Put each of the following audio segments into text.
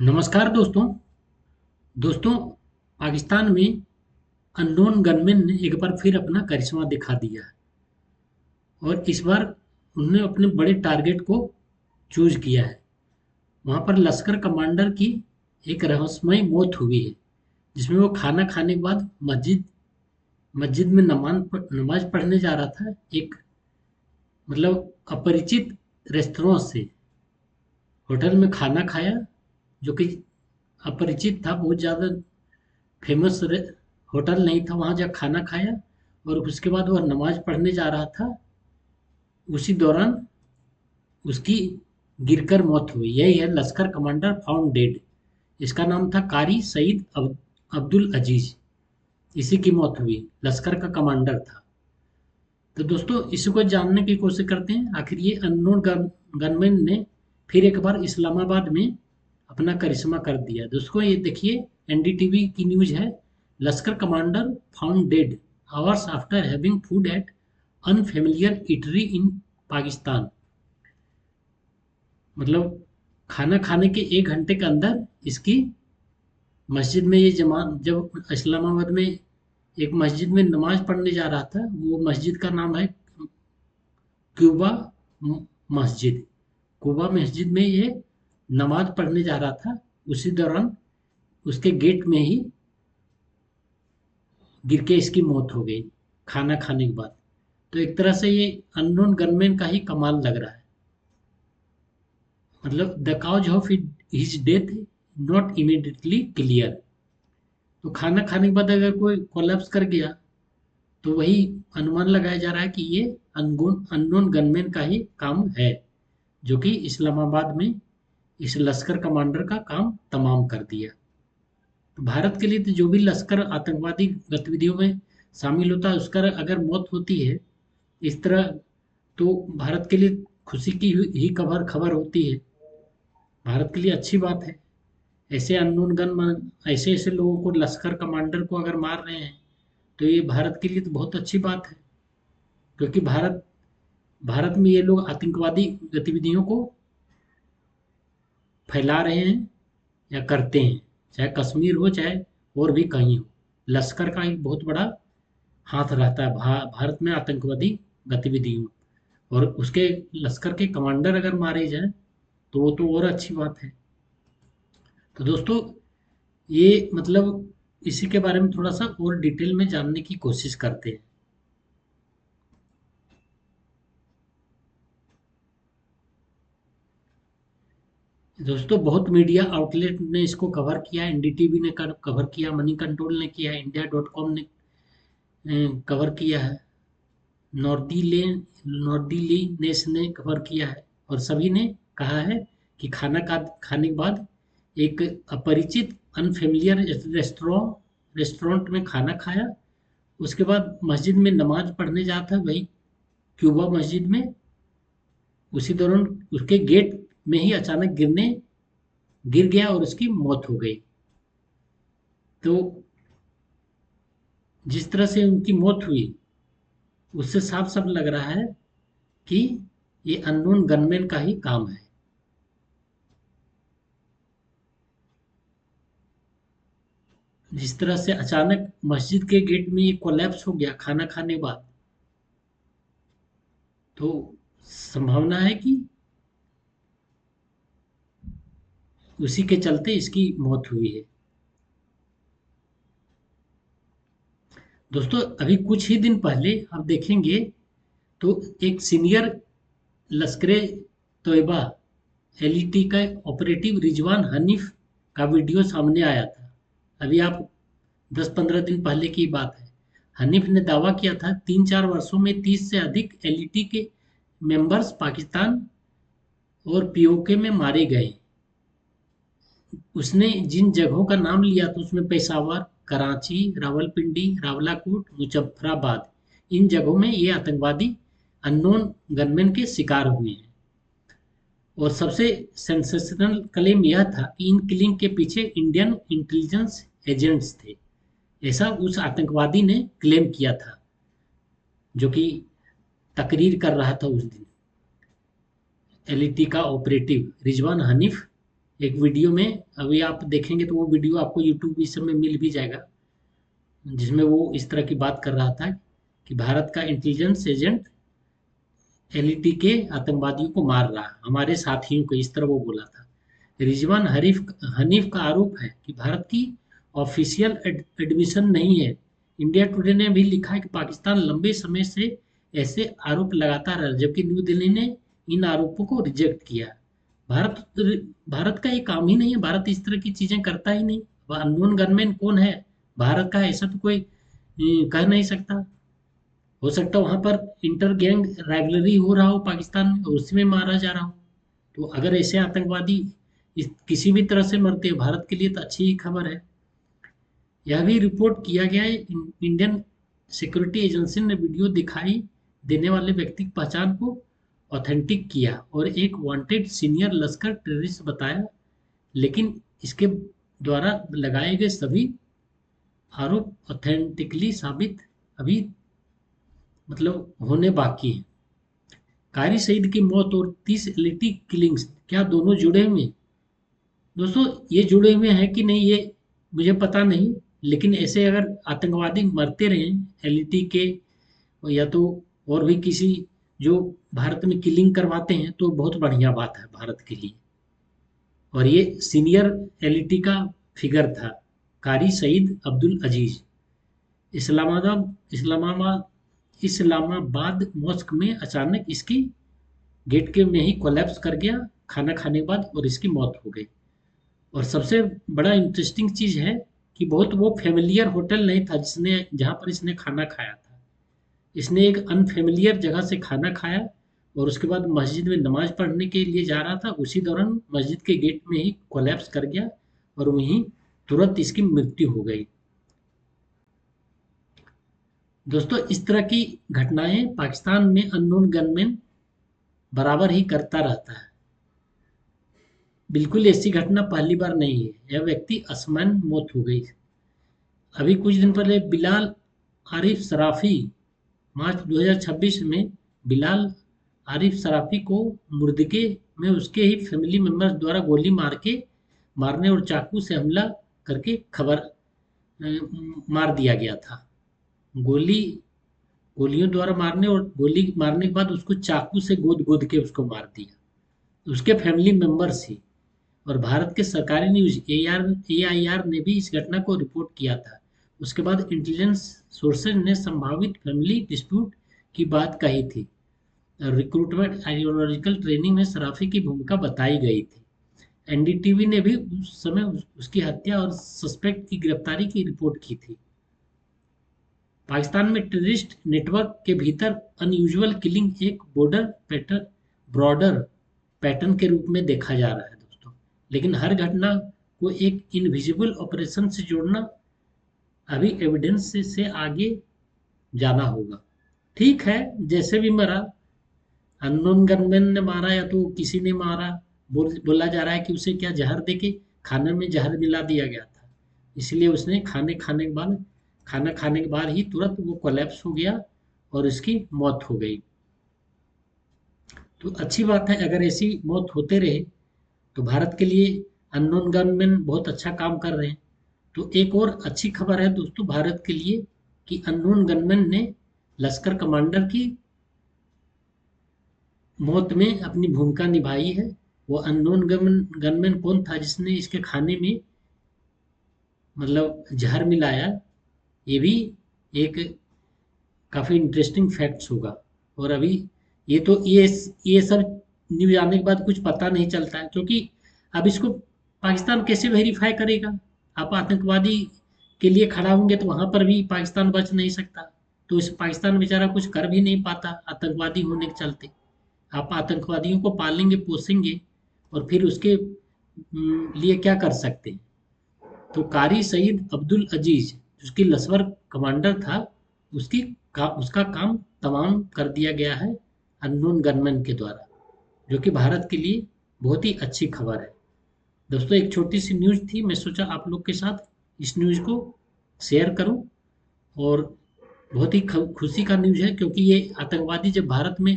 नमस्कार दोस्तों। दोस्तों, पाकिस्तान में अननोन गनमैन ने एक बार फिर अपना करिश्मा दिखा दिया है और इस बार उन्होंने अपने बड़े टारगेट को चूज किया है। वहां पर लश्कर कमांडर की एक रहस्यमय मौत हुई है, जिसमें वो खाना खाने के बाद मस्जिद मस्जिद में नमाज पढ़ने जा रहा था। एक मतलब अपरिचित रेस्तरां से होटल में खाना खाया, जो कि अपरिचित था, बहुत ज़्यादा फेमस होटल नहीं था। वहाँ जा खाना खाया और उसके बाद वह नमाज पढ़ने जा रहा था। उसी दौरान उसकी गिरकर मौत हुई। यही है लश्कर कमांडर फाउंड डेड। इसका नाम था कारी सईद अब्दुल अजीज। इसी की मौत हुई, लश्कर का कमांडर था। तो दोस्तों, इसी को जानने की कोशिश करते हैं, आखिर ये अननोन गनमैन ने फिर एक बार इस्लामाबाद में अपना करिश्मा कर दिया। दोस्तों, ये देखिए, एनडीटीवी की न्यूज़ है। Lashkar commander found dead hours after having food at unfamiliar eatery in Pakistan. मतलब खाना खाने के 1 घंटे के अंदर इसकी मस्जिद में ये जमान जब इस्लामाबाद में एक मस्जिद में नमाज पढ़ने जा रहा था। वो मस्जिद का नाम है क्यूबा मस्जिद। क्यूबा मस्जिद में ये नमाज पढ़ने जा रहा था। उसी दौरान उसके गेट में ही गिर के इसकी मौत हो गई, खाना खाने के बाद। तो एक तरह से ये अननोन गनमैन का ही कमाल लग रहा है। मतलब the cause of his death not immediately clear. तो खाना खाने के बाद अगर कोई कोलैप्स कर गया, तो वही अनुमान लगाया जा रहा है कि ये अननोन गनमैन का ही काम है, जो कि इस्लामाबाद में इस लश्कर कमांडर का काम तमाम कर दिया। तो भारत के लिए तो जो भी लश्कर आतंकवादी गतिविधियों में शामिल होता है, उसका अगर मौत होती है इस तरह, तो भारत के लिए खुशी की ही खबर खबर होती है। भारत के लिए अच्छी बात है। ऐसे अननोन गन ऐसे ऐसे लोगों को, लश्कर कमांडर को अगर मार रहे हैं, तो ये भारत के लिए तो बहुत अच्छी बात है। क्योंकि भारत भारत में ये लोग आतंकवादी गतिविधियों को फैला रहे हैं या करते हैं, चाहे कश्मीर हो चाहे और भी कहीं हो। लश्कर का एक बहुत बड़ा हाथ रहता है भारत में आतंकवादी गतिविधियों। और उसके लश्कर के कमांडर अगर मारे जाएं, तो वो तो और अच्छी बात है। तो दोस्तों, ये मतलब इसी के बारे में थोड़ा सा और डिटेल में जानने की कोशिश करते हैं। दोस्तों, बहुत मीडिया आउटलेट ने इसको कवर किया। एनडीटीवी ने कवर किया, मनी कंट्रोल ने किया, इंडिया.com ने कवर किया है, नॉर्दी नेस ने कवर किया है। और सभी ने कहा है कि खाने के बाद एक अपरिचित अनफेमिलियर रेस्टोरेंट में खाना खाया। उसके बाद मस्जिद में नमाज पढ़ने जाता, वही क्यूबा मस्जिद में। उसी दौरान उसके गेट में ही अचानक गिर गया और उसकी मौत हो गई। तो जिस तरह से उनकी मौत हुई, उससे साफ साफ लग रहा है कि ये अननोन गनमैन का ही काम है। जिस तरह से अचानक मस्जिद के गेट में ये कोलैप्स हो गया खाना खाने के बाद, तो संभावना है कि उसी के चलते इसकी मौत हुई है। दोस्तों, अभी कुछ ही दिन पहले आप देखेंगे तो एक सीनियर लश्कर तोयबा एलईटी का ऑपरेटिव रिजवान हनीफ का वीडियो सामने आया था। अभी आप 10-15 दिन पहले की बात है। हनीफ ने दावा किया था 3-4 वर्षों में 30 से अधिक एलईटी के मेंबर्स पाकिस्तान और पीओके में मारे गए। उसने जिन जगहों का नाम लिया था उसमें पेशावर, कराची, रावलपिंडी, रावलाकोट, मुजफ्फराबाद, इन जगहों में ये आतंकवादी अननोन गनमैन के शिकार हुए हैं। और सबसे सेंसेशनल क्लेम यह था कि इन किलिंग के पीछे इंडियन इंटेलिजेंस एजेंट्स थे। ऐसा उस आतंकवादी ने क्लेम किया था, जो कि तकरीर कर रहा था उस दिन। एलईटी का ऑपरेटिव रिजवान हनीफ एक वीडियो में अभी आप देखेंगे तो वो वीडियो आपको यूट्यूब इस समय मिल भी जाएगा, जिसमें वो इस तरह की बात कर रहा था कि भारत का इंटेलिजेंस एजेंट एलईटी के आतंकवादियों को मार रहा, हमारे साथियों को, इस तरह वो बोला था। रिजवान हनीफ का आरोप है कि भारत की ऑफिशियल एडमिशन नहीं है। इंडिया टुडे ने भी लिखा है कि पाकिस्तान लंबे समय से ऐसे आरोप लगाता रहा, जबकि न्यू दिल्ली ने इन आरोपों को रिजेक्ट किया। भारत भारत का ये काम ही नहीं है, भारत इस तरह की चीजें करता ही नहीं। अननोन गनमैन कौन है भारत का, ऐसा तो कोई कह नहीं सकता। हो सकता है वहां पर इंटर गैंग राइवलरी हो रहा हो पाकिस्तान में और उसी में मारा जा रहा हो। तो अगर ऐसे आतंकवादी किसी भी तरह से मरते हैं, भारत के लिए तो अच्छी ही खबर है। यह भी रिपोर्ट किया गया है, इंडियन सिक्योरिटी एजेंसी ने वीडियो दिखाई देने वाले व्यक्ति की पहचान को ऑथेंटिक किया और एक वांटेड सीनियर लश्कर टेररिस्ट बताया, लेकिन इसके द्वारा लगाए गए सभी आरोप ऑथेंटिकली साबित अभी मतलब होने बाकी है। कारी सईद की मौत और 30 एलईटी किलिंग्स, क्या दोनों जुड़े हुए हैं? दोस्तों, ये जुड़े हुए हैं कि नहीं ये मुझे पता नहीं, लेकिन ऐसे अगर आतंकवादी मरते रहें एलईटी के या तो और भी किसी जो भारत में किलिंग करवाते हैं तो बहुत बढ़िया बात है भारत के लिए। और ये सीनियर एलईटी का फिगर था, कारी सईद अब्दुल अजीज। इस्लामाबाद इस्लामाबाद मॉस्क में अचानक इसकी गेट के में ही कोलैप्स कर गया खाना खाने के बाद और इसकी मौत हो गई। और सबसे बड़ा इंटरेस्टिंग चीज़ है कि बहुत वो फेमिलियर होटल नहीं था जिसने जहाँ पर इसने खाना खाया था। इसने एक अनफेमिलियर जगह से खाना खाया और उसके बाद मस्जिद में नमाज पढ़ने के लिए जा रहा था, उसी दौरान मस्जिद के गेट में ही कोलैप्स कर गया और वहीं तुरंत इसकी मृत्यु हो गई। दोस्तों, इस तरह की घटनाएं पाकिस्तान में अननोन गनमैन बराबर ही करता रहता है। बिल्कुल ऐसी घटना पहली बार नहीं है, यह व्यक्ति असमन मौत हो गई। अभी कुछ दिन पहले बिलाल आरिफ सराफी, मार्च 2026 में बिलाल आरिफ सराफी को मुर्दके में उसके ही फैमिली मेंबर्स द्वारा गोली मारने और चाकू से हमला करके मार दिया गया था। गोली गोलियों द्वारा मारने और गोली मारने के बाद उसको चाकू से गोद गोद के उसको मार दिया, उसके फैमिली मेंबर्स ही। और भारत के सरकारी न्यूज एआईआर ने भी इस घटना को रिपोर्ट किया था। उसके बाद इंटेलिजेंस सोर्सेज ने संभावित फैमिली डिस्प्यूट की बात कही थी। रिक्रूटमेंट आइडियोलॉजिकल ट्रेनिंग में सराफी की भूमिका बताई गई थी। एनडीटीवी ने भी उस समय उसकी हत्या और सस्पेक्ट की गिरफ्तारी की रिपोर्ट की थी। पाकिस्तान में टेररिस्ट नेटवर्क के भीतर अनयूजुअल किलिंग एक ब्रॉडर पैटर्न के रूप में देखा जा रहा है दोस्तों, लेकिन हर घटना को एक इनविजिबल ऑपरेशन से जोड़ना अभी एविडेंस से आगे जाना होगा। ठीक है, जैसे भी मरा, अननोन गनमैन ने मारा या तो किसी ने मारा, बोला जा रहा है कि उसे क्या जहर देके खाने में जहर मिला दिया गया था, इसलिए उसने खाना खाने के बाद ही तुरंत वो कोलैप्स हो गया और इसकी मौत हो गई। तो अच्छी बात है, अगर ऐसी मौत होते रहे तो भारत के लिए अननोन गनमैन बहुत अच्छा काम कर रहे हैं। तो एक और अच्छी खबर है दोस्तों भारत के लिए कि अननोन गनमैन ने लश्कर कमांडर की मौत में अपनी भूमिका निभाई है। वो अननोन गनमैन कौन था जिसने इसके खाने में मतलब जहर मिलाया, ये भी एक काफ़ी इंटरेस्टिंग फैक्ट्स होगा। और अभी ये सब न्यूज़ आने के बाद कुछ पता नहीं चलता है, क्योंकि अब इसको पाकिस्तान कैसे वेरीफाई करेगा। आप आतंकवादी के लिए खड़ा होंगे तो वहाँ पर भी पाकिस्तान बच नहीं सकता, तो इस पाकिस्तान बेचारा कुछ कर भी नहीं पाता आतंकवादी होने के चलते। आप आतंकवादियों को पालेंगे पोसेंगे और फिर उसके लिए क्या कर सकते हैं। तो कारी सईद अब्दुल अजीज उसकी लश्कर कमांडर था, उसका काम तमाम कर दिया गया है अननोन गनमैन के द्वारा, जो कि भारत के लिए बहुत ही अच्छी खबर है। दोस्तों, एक छोटी सी न्यूज़ थी, मैं सोचा आप लोग के साथ इस न्यूज़ को शेयर करूं। और बहुत ही खुशी का न्यूज़ है, क्योंकि ये आतंकवादी जब भारत में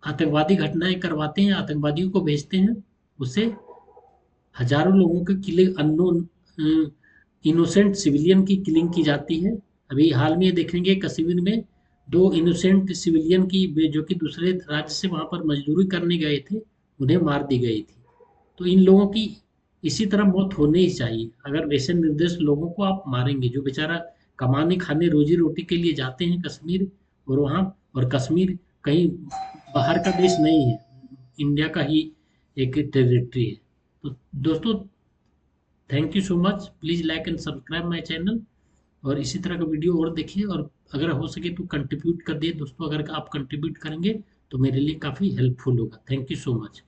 आतंकवादी घटनाएं करवाते हैं, आतंकवादियों को भेजते हैं, उससे हजारों लोगों के किले, अननोन इनोसेंट सिविलियन की किलिंग की जाती है। अभी हाल में देखेंगे कश्मीर में दो इनोसेंट सिविलियन की जो कि दूसरे राज्य से वहां पर मजदूरी करने गए थे, उन्हें मार दी गई थी। तो इन लोगों की इसी तरह मौत होनी ही चाहिए। अगर वैसे निर्दोष लोगों को आप मारेंगे जो बेचारा कमाने खाने रोजी रोटी के लिए जाते हैं कश्मीर, और वहाँ, और कश्मीर कहीं बाहर का देश नहीं है, इंडिया का ही एक टेरिटरी है। तो दोस्तों, thank you so much. Please like and subscribe my channel, और इसी तरह का वीडियो और देखिए, और अगर हो सके तो कंट्रीब्यूट कर दिए दोस्तों। अगर आप कंट्रीब्यूट करेंगे तो मेरे लिए काफ़ी हेल्पफुल होगा। Thank you so much.